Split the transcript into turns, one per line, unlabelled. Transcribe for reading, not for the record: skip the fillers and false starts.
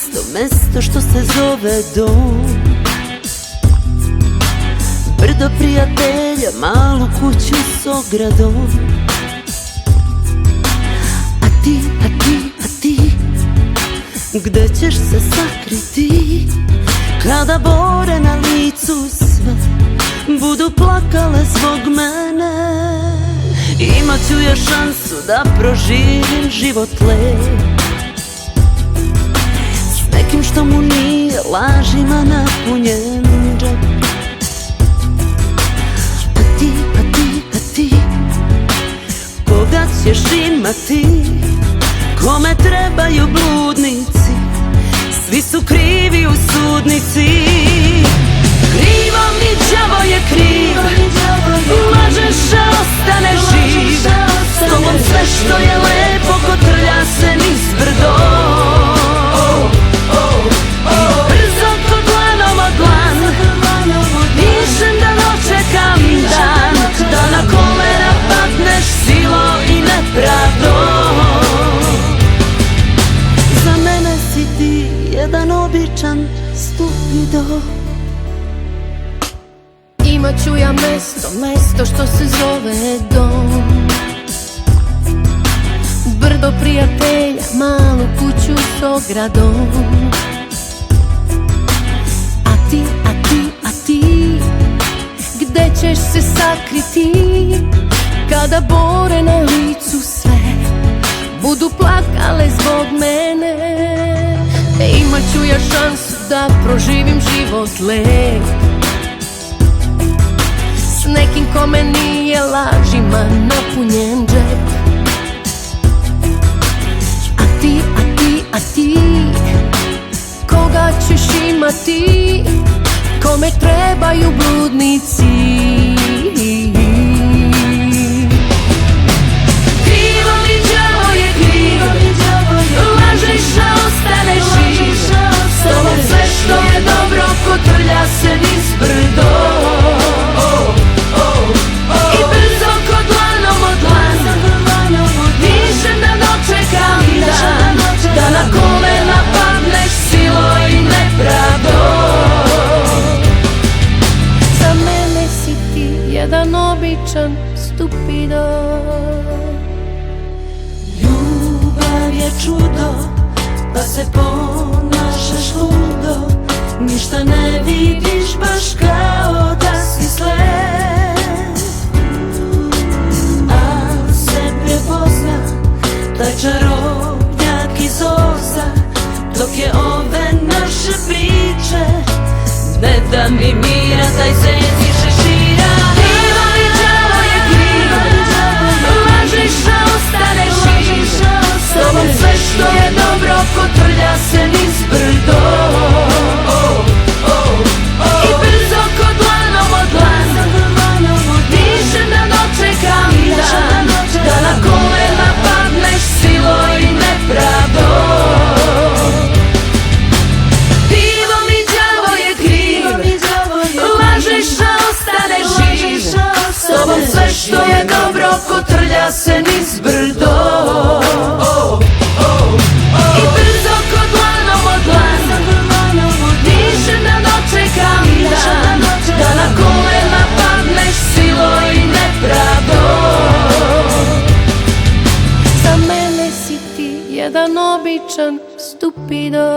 mesto, mesto što se zove dom. Brdo prijatelja, malu kuću s ogradom. A ti, gde ćeš se sakriti kada bore na licu sve budu plakale zbog mene? Imat ću još šansu da proživim život lep s nekim što mu nije lažima napunjen džep. A ti, koga ćeš imati? Kome trebaju bludnici? Svi su krivi u sudnici. Krivo mi đavo je kriv, lažeš a ostaneš živ. S tobom sve što je lepo kotrlja se niz brdo. I brzo ko dlanom od dlan dišem da dočekam dan, da na kolena padneš silo i nepravdom. Za mene si ti jedan običan stupido.
Imat ću ja mesto, mesto što se zove dom. Brdo prijatelja, malu kuću s ogradom. A ti, gde ćeš se sakriti kada bore na licu sve budu plakale zbog mene? Imat ću ja šansu da proživim život lep s nekim kome nije lažima napunjen džep. A ti, koga ćeš imati? Kome trebaju bludnici? Krivo mi đavo je kriv, lažeš a ostaneš živ. S tobom sve što je dobro kotrlja se niz brdo. I brzo ko dlanom od dlan dišem da dočekam dan, da na kolena padneš silo i nepravdom. Za mene si ti jedan običan stupido.
Ljubav je čudo, pa se ponašaš ludo. Ništa ne vidiš baš kao da si slep. A se prepozna taj čarobnjak iz Oza, dok je ove naše priče ne da mi mira taj zec i šešira. Krivo mi đavo je kriv, lažeš a ostaneš živ. S tobom sve što je dobro kotrlja se niz brdo. I brzo ko dlanom od dlan dišem da dočekam dan, da na kolena padneš silo i nepravdom. Krivo mi đavo je kriv, lažeš a ostaneš živ. S tobom sve što je dobro kotrlja se niz brdo. I brzo ko dlanom od dlan dišem da dočekam dan, da na kolena padneš silo i nepravdom.
Za mene si ti jedan običan stupido.